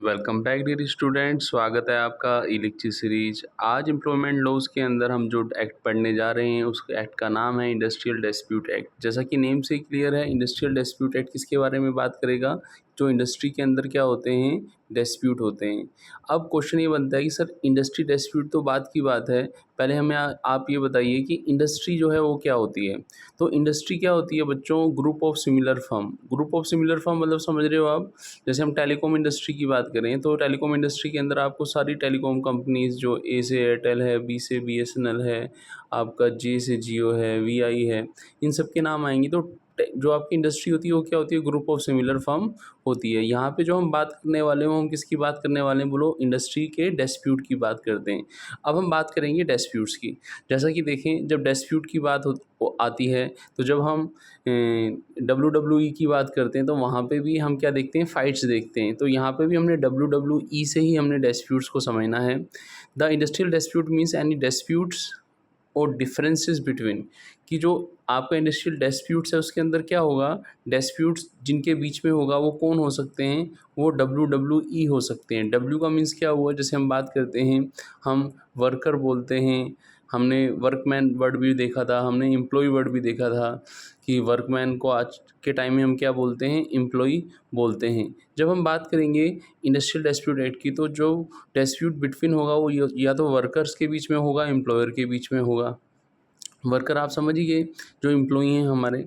Welcome back dear student. स्वागत है आपका ई लेक्चर सीरीज। आज एम्प्लॉयमेंट लॉज के अंदर हम जो एक्ट पढ़ने जा रहे हैं उस एक्ट का नाम है इंडस्ट्रियल डिस्प्यूट एक्ट। जैसा कि नेम से क्लियर है, इंडस्ट्रियल डिस्प्यूट एक्ट किसके बारे में बात करेगा? जो इंडस्ट्री के अंदर क्या होते हैं, डिस्प्यूट होते हैं। अब क्वेश्चन ये बनता है कि सर इंडस्ट्री डिस्प्यूट तो बात की बात है, पहले हमें आप ये बताइए कि इंडस्ट्री जो है वो क्या होती है। तो इंडस्ट्री क्या होती है बच्चों? Group of similar firm. Group of similar firm मतलब समझ रहे हो आप? जैसे हम टेलीकॉम इंडस्ट्री की बात करें तो टेलीकॉम इंडस्ट्री के अंदर आपको सारी टेलीकॉम कंपनीज, जो ए से एयरटेल है, बी से बीएसएनएल है, आपका जे से जियो है, वीआई है, इन सब के नाम आएंगे। तो जो आपकी इंडस्ट्री होती है वो क्या होती है? ग्रुप ऑफ सिमिलर फर्म होती है। यहाँ पे जो हम बात करने वाले हैं, हम किसकी बात करने वाले हैं? बोलो, इंडस्ट्री के डिस्प्यूट की बात करते हैं। अब हम बात करेंगे डिस्प्यूट्स की। जैसा कि देखें, जब डिस्प्यूट की बात आती है तो जब हम WWE की बात करते हैं तो वहाँ पे भी हम क्या देखते हैं? फाइट्स देखते हैं। तो यहाँ पे भी हमने WWE से ही हमने डिस्प्यूट्स को समझना है। The industrial dispute means any disputes और डिफरेंसेस बिटवीन, कि जो आपका इंडस्ट्रियल डिस्प्यूट्स है उसके अंदर क्या होगा? डिस्प्यूट्स जिनके बीच में होगा वो कौन हो सकते हैं? वो WWE हो सकते हैं। डब्ल्यू का मीन्स क्या हुआ? जैसे हम बात करते हैं, हम वर्कर बोलते हैं, हमने वर्कमैन वर्ड भी देखा था, हमने एम्प्लॉय वर्ड भी देखा था कि वर्कमैन को आज के टाइम में हम क्या बोलते हैं? एम्प्लॉय बोलते हैं। जब हम बात करेंगे इंडस्ट्रियल डिस्प्यूट एक्ट की, तो जो डिस्प्यूट बिटवीन होगा वो या तो वर्कर्स के बीच में होगा, एम्प्लॉयर के बीच में होगा। वर्कर आप समझ ही गए, जो एम्प्लॉई हैं हमारे।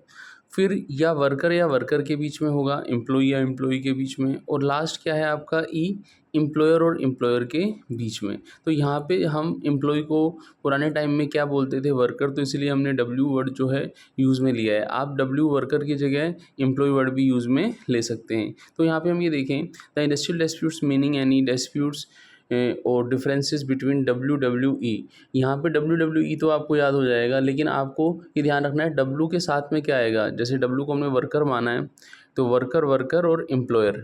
फिर या वर्कर के बीच में होगा, एम्प्लॉई या एम्प्लॉई के बीच में, और लास्ट क्या है आपका? ई, एम्प्लॉयर और एम्प्लॉयर के बीच में। तो यहाँ पे हम एम्प्लॉय को पुराने टाइम में क्या बोलते थे? वर्कर। तो इसलिए हमने डब्ल्यू वर्ड जो है यूज़ में लिया है। आप डब्ल्यू वर्कर की जगह एम्प्लॉय वर्ड भी यूज़ में ले सकते हैं। तो यहाँ पे हम ये देखें, the industrial disputes meaning any disputes और डिफरेंसेस बिटवीन WWE। यहाँ पे WWE तो आपको याद हो जाएगा, लेकिन आपको ये ध्यान रखना है डब्ल्यू के साथ में क्या आएगा। जैसे डब्ल्यू को हमने वर्कर माना है तो वर्कर और एम्प्लॉयर,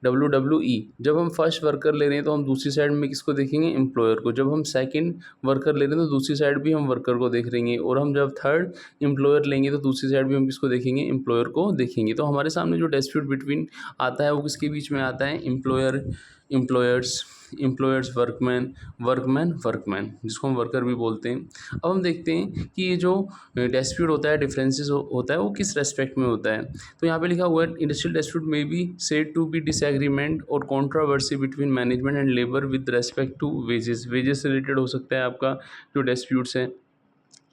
WWE। जब हम फर्स्ट वर्कर ले रहे हैं तो हम दूसरी साइड में किसको देखेंगे? एम्प्लॉयर को। जब हम सेकंड वर्कर ले रहे हैं तो दूसरी साइड भी हम वर्कर को देख लेंगे, और हम जब थर्ड एम्प्लॉयर लेंगे तो दूसरी साइड भी हम किसको देखेंगे? एम्प्लॉयर को देखेंगे। तो हमारे सामने जो डिस्प्यूट बिटवीन आता है वो किसके बीच में आता है? एम्प्लॉयर एम्प्लॉयर्स, वर्कमैन, जिसको हम वर्कर भी बोलते हैं। अब हम देखते हैं कि ये जो डिस्प्यूट होता है, डिफरेंसेस होता है, वो किस रेस्पेक्ट में होता है। तो यहाँ पे लिखा हुआ है, इंडस्ट्रियल डिस्प्यूट में be said to be disagreement और controversy between management and labour with respect to wages. Wages से रिलेटेड हो सकता है आपका जो डिस्प्यूट्स है।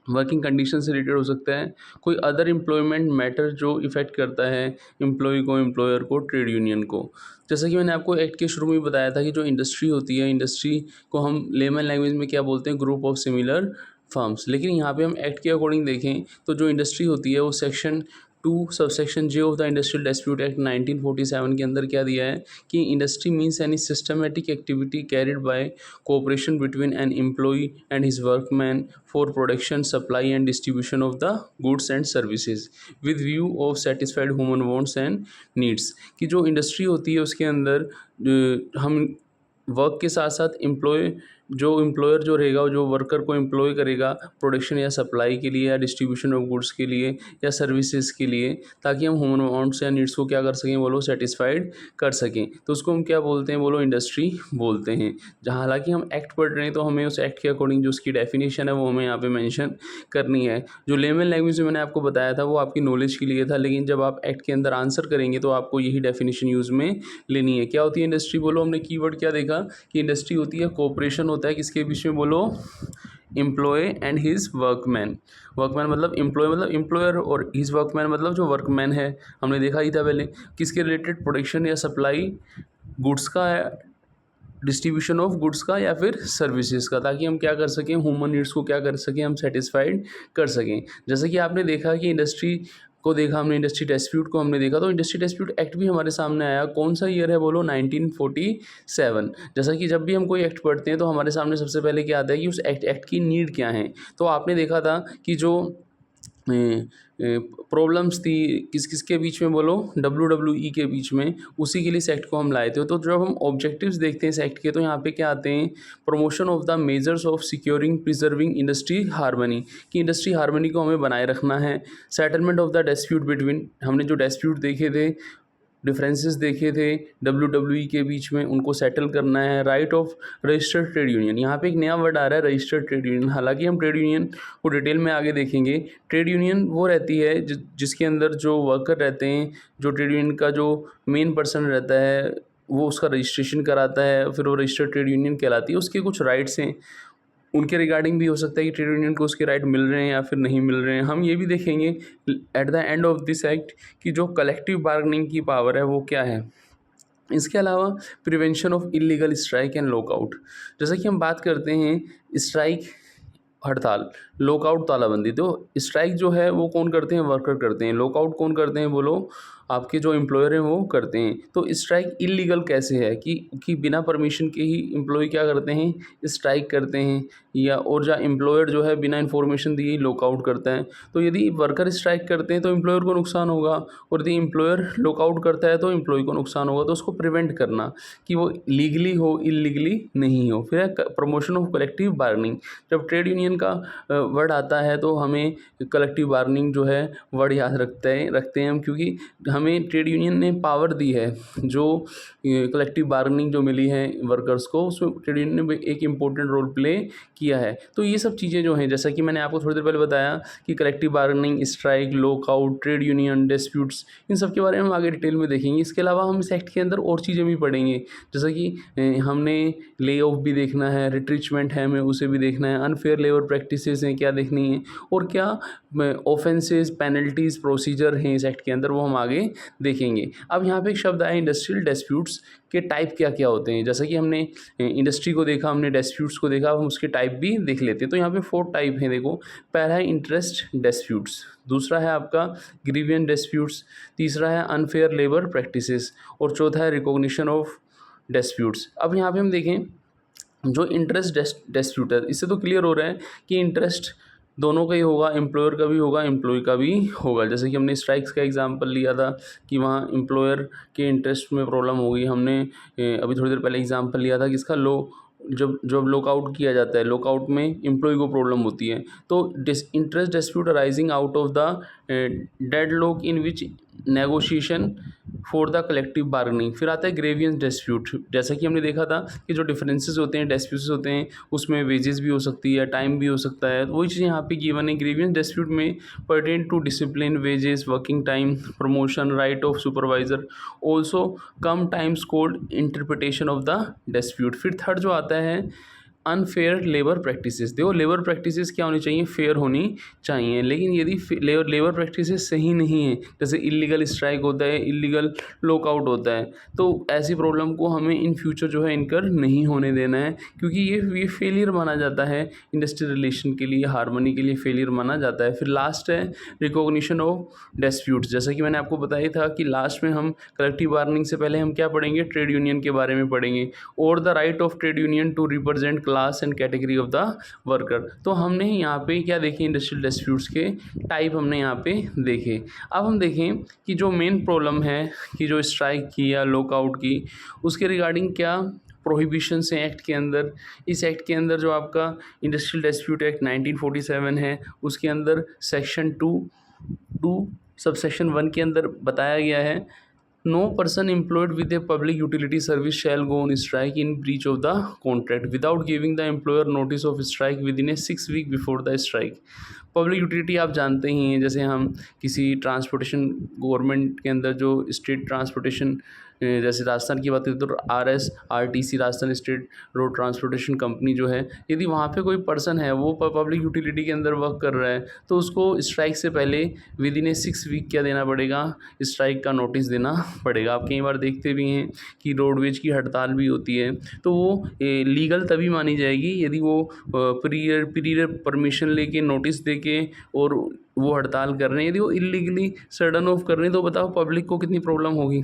वर्किंग कंडीशन से रिलेटेड हो सकता है। कोई अदर एम्प्लॉयमेंट मैटर जो इफ़ेक्ट करता है एम्प्लॉय को, एम्प्लॉयर को, ट्रेड यूनियन को। जैसा कि मैंने आपको एक्ट के शुरू में बताया था कि जो इंडस्ट्री होती है, इंडस्ट्री को हम लेमन लैंग्वेज में क्या बोलते हैं? Group of similar firms. लेकिन यहाँ पे हम एक्ट के अकॉर्डिंग देखें तो जो इंडस्ट्री होती है वो section 2 subsection J of the industrial dispute act 1947 के अंदर क्या दिया है कि industry means any systematic activity carried by cooperation between an employ and his workman for production, supply and distribution of the goods and services with view of satisfied human wants and needs. कि जो industry होती है उसके अंदर हम work के साथ साथ एम्प्लॉयर जो रहेगा, जो वर्कर को एम्प्लॉय करेगा प्रोडक्शन या सप्लाई के लिए, या डिस्ट्रीब्यूशन ऑफ गुड्स के लिए, या सर्विसेज के लिए, ताकि हम ह्यूमन वांट्स या नीड्स को क्या कर सकें? बोलो, सेटिस्फाइड कर सकें। तो उसको हम क्या बोलते हैं? बोलो, इंडस्ट्री बोलते हैं। जहाँ हालांकि हम एक्ट पढ़ रहे हैं तो हमें उस एक्ट के अकॉर्डिंग जो उसकी डेफिनेशन है वो हमें यहाँ पे मेंशन करनी है। जो लेमन लैंग्वेज में मैंने आपको बताया था वो आपकी नॉलेज के लिए था, लेकिन जब आप एक्ट के अंदर आंसर करेंगे तो आपको यही डेफिनेशन यूज़ में लेनी है। क्या होती है इंडस्ट्री? बोलो, हमने कीवर्ड क्या देखा कि इंडस्ट्री होती है कोऑपरेशन होता है किसके बीच में? बोलो, employ and his workman. Workman मतलब एम्प्लॉय, मतलब एम्प्लॉयर, और हिज वर्कमैन मतलब जो वर्कमैन है। हमने देखा ही था पहले। किसके रिलेटेड? प्रोडक्शन या सप्लाई गुड्स का, डिस्ट्रीब्यूशन ऑफ गुड्स का, या फिर सर्विसेज का, ताकि हम क्या कर सकें? ह्यूमन नीड्स को क्या कर सकें? हम सेटिस्फाइड कर सकें। जैसे कि आपने देखा कि इंडस्ट्री को देखा हमने, इंडस्ट्री डिस्प्यूट को हमने देखा, तो इंडस्ट्री डिस्प्यूट एक्ट भी हमारे सामने आया। कौन सा ईयर है? बोलो, 1947। जैसा कि जब भी हम कोई एक्ट पढ़ते हैं तो हमारे सामने सबसे पहले क्या आता है कि उस एक्ट की नीड क्या है। तो आपने देखा था कि जो प्रॉब्लम्स थी किसके बीच में? बोलो, WWE के बीच में। उसी के लिए इस एक्ट को हम लाए थे। तो जब हम ऑब्जेक्टिव्स देखते हैं इस एक्ट के तो यहाँ पे क्या आते हैं? Promotion of the measures of securing preserving industry harmony, कि इंडस्ट्री हार्मनी को हमें बनाए रखना है। Settlement of the dispute between, हमने जो डिस्प्यूट देखे थे डिफरेंसेस देखे थे WWE के बीच में, उनको सेटल करना है। Right of registered trade union, यहाँ पे एक नया वर्ड आ रहा है रजिस्टर्ड ट्रेड यूनियन। हालांकि हम ट्रेड यूनियन को डिटेल में आगे देखेंगे। ट्रेड यूनियन वो रहती है जिसके अंदर जो वर्कर रहते हैं, जो ट्रेड यूनियन का जो मेन पर्सन रहता है वो उसका रजिस्ट्रेशन कराता है, फिर वो रजिस्टर्ड ट्रेड यूनियन कहलाती है। उसके कुछ राइट्स हैं, उनके रिगार्डिंग भी हो सकता है कि ट्रेड यूनियन को उसके राइट मिल रहे हैं या फिर नहीं मिल रहे हैं। हम ये भी देखेंगे at the end of this act कि जो कलेक्टिव बार्गेनिंग की पावर है वो क्या है। इसके अलावा prevention of illegal strike and lockout, जैसा कि हम बात करते हैं स्ट्राइक हड़ताल, लॉकआउट तालाबंदी। तो स्ट्राइक जो है वो कौन करते हैं, वर्कर करते हैं। लॉकआउट कौन करते हैं, बोलो आपके जो एम्प्लॉयर हैं वो करते हैं। तो स्ट्राइक इलीगल कैसे है कि बिना परमिशन के ही एम्प्लॉय क्या करते हैं, स्ट्राइक करते हैं, या और जो एम्प्लॉयर जो है बिना इन्फॉर्मेशन दिए ही लॉकआउट करता है। तो यदि वर्कर स्ट्राइक करते हैं तो एम्प्लॉयर को नुकसान होगा, और यदि एम्प्लॉयर लॉकआउट करता है तो एम्प्लॉय को नुकसान होगा। तो उसको प्रिवेंट करना कि वो लीगली हो इलीगली नहीं हो। फिर प्रमोशन ऑफ कलेक्टिव बार्गेनिंग, जब ट्रेड यूनियन का वर्ड आता है तो हमें कलेक्टिव बार्गेनिंग जो है वर्ड याद रखते हैं हम, क्योंकि हमें ट्रेड यूनियन ने पावर दी है। जो कलेक्टिव बार्गेनिंग जो मिली है वर्कर्स को, उसमें ट्रेड यूनियन ने एक इम्पोर्टेंट रोल प्ले किया है। तो ये सब चीज़ें जो हैं, जैसा कि मैंने आपको थोड़ी देर पहले बताया कि collective bargaining, strike, lockout, trade union, disputes, इन सब के बारे में हम आगे डिटेल में देखेंगे। इसके अलावा हम इस एक्ट के अंदर और चीज़ें भी पढ़ेंगे, जैसा कि हमने ले ऑफ भी देखना है, रिट्रीचमेंट है हमें उसे भी देखना है, अनफेयर लेबर प्रैक्टिसेस हैं क्या देखनी है, और क्या ऑफेंसेस, पेनल्टीज़, प्रोसीजर हैं इस एक्ट के अंदर, वो हम आगे देखेंगे। अब यहाँ पे एक शब्द आया इंडस्ट्रियल डिस्प्यूट्स के टाइप क्या क्या होते हैं। जैसा कि हमने इंडस्ट्री को देखा, हमने डिस्प्यूट्स को देखा, हम उसके टाइप भी देख लेते हैं। तो यहाँ पे 4 टाइप हैं। देखो, पहला है इंटरेस्ट डिस्प्यूट्स, दूसरा है आपका ग्रीवियंस डिस्प्यूट्स, तीसरा है अनफेयर लेबर प्रैक्टिसेस, और चौथा है रिकॉग्निशन ऑफ डिस्प्यूट्स। अब यहाँ पे हम देखें जो इंटरेस्ट डिस्प्यूट है, इससे तो क्लियर हो रहा है कि इंटरेस्ट दोनों का ही होगा, एम्प्लॉयर का भी होगा, एम्प्लॉय का भी होगा। जैसे कि हमने स्ट्राइक्स का एग्जांपल लिया था कि वहाँ एम्प्लॉयर के इंटरेस्ट में प्रॉब्लम होगी। हमने अभी थोड़ी देर पहले एग्जांपल लिया था कि इसका जब जब लॉकआउट किया जाता है, लॉकआउट में एम्प्लॉय को प्रॉब्लम होती है। तो interest dispute arising out of the deadlock in which negotiation for the collective bargaining. फिर आता है ग्रेवियंस डिस्प्यूट, जैसा कि हमने देखा था कि जो डिफरेंसेस होते हैं, डिस्प्यूट्स होते हैं, उसमें वेजेस भी हो सकती है, टाइम भी हो सकता है। तो वही चीज़ यहाँ पे गिवन है। ग्रेवियंस डिस्प्यूट में pertain to discipline, wages, working time, promotion, right of supervisor, also come times called interpretation of the dispute. फिर थर्ड जो आता है अनफेयर लेबर प्रैक्टिसेस। देखो, लेबर प्रैक्टिसेस क्या होनी चाहिए, फेयर होनी चाहिए। लेकिन यदि लेबर प्रैक्टिसेस सही नहीं है, जैसे इलीगल स्ट्राइक होता है, इलीगल लॉकआउट होता है, तो ऐसी प्रॉब्लम को हमें इन फ्यूचर जो है इनकर नहीं होने देना है, क्योंकि ये फेलियर माना जाता है इंडस्ट्रियल रिलेशन के लिए, हार्मनी के लिए फेलियर माना जाता है। फिर लास्ट है रिकॉग्निशन ऑफ डिस्प्यूट्स। जैसा कि मैंने आपको बताया था कि लास्ट में हम कलेक्टिव बार्गेनिंग से पहले हम क्या पढ़ेंगे, ट्रेड यूनियन के बारे में पढ़ेंगे, और the right of trade union to represent class and category of the worker. तो हमने यहाँ पे क्या देखे, इंडस्ट्रियल डिस्प्यूट्स के टाइप हमने यहाँ पे देखे। अब हम देखें कि जो मेन प्रॉब्लम है कि जो स्ट्राइक की या लॉकआउट की, उसके रिगार्डिंग क्या प्रोहिबिशंस हैं एक्ट के अंदर। इस एक्ट के अंदर जो आपका इंडस्ट्रियल डिस्प्यूट एक्ट 1947 है, उसके अंदर सेक्शन 2 सबसेक्शन 1 के अंदर बताया गया है, no person employed with a public utility service shall go on strike in breach of the contract without giving the employer notice of strike within a 6 week before the strike. Public utility आप जानते ही हैं, जैसे हम किसी transportation government के अंदर जो state transportation, जैसे राजस्थान की बात करें तो RSRTC, Rajasthan state road transportation company जो है, यदि वहाँ पे कोई पर्सन है वो पब्लिक यूटिलिटी के अंदर वर्क कर रहा है, तो उसको स्ट्राइक से पहले विद इन ए 6 वीक क्या देना पड़ेगा, स्ट्राइक का नोटिस देना पड़ेगा। आप कई बार देखते भी हैं कि रोडवेज की हड़ताल भी होती है, तो वो लीगल तभी मानी जाएगी यदि वो प्रीयर परमिशन लेके, नोटिस देके और वो हड़ताल कर रहे हैं। यदि वो इलीगली सडन ऑफ कर रहे हैं तो बताओ पब्लिक को कितनी प्रॉब्लम होगी।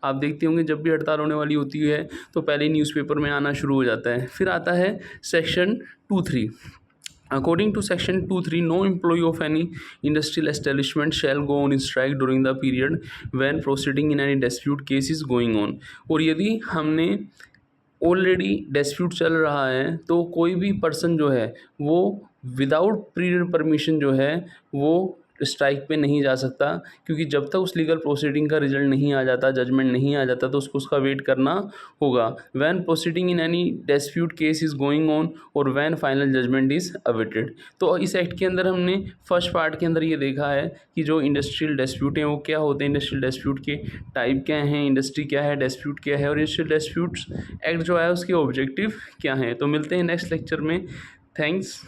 आप देखते होंगे जब भी हड़ताल होने वाली होती है तो पहले ही न्यूज़पेपर में आना शुरू हो जाता है। फिर आता है section 2(3). According to section 2(3), no employee of any industrial establishment shall go on strike during the period when proceeding in any dispute case is going on। और यदि हमने ऑलरेडी डिस्प्यूट चल रहा है तो कोई भी पर्सन जो है वो विदाउट प्रीयर परमिशन जो है वो स्ट्राइक पे नहीं जा सकता, क्योंकि जब तक उस लीगल प्रोसीडिंग का रिजल्ट नहीं आ जाता, जजमेंट नहीं आ जाता, तो उसको उसका वेट करना होगा। When proceeding in any dispute case is going on और when final judgement is awaited. तो इस एक्ट के अंदर हमने फर्स्ट पार्ट के अंदर ये देखा है कि जो इंडस्ट्रियल डिस्प्यूट हैं वो क्या होते हैं, इंडस्ट्रियल डिस्प्यूट के टाइप क्या हैं, इंडस्ट्री क्या है, डिस्प्यूट क्या है, और इंडस्ट्रियल डिस्प्यूट्स एक्ट जो है उसके ऑब्जेक्टिव क्या हैं। तो मिलते हैं नेक्स्ट लेक्चर में। थैंक्स।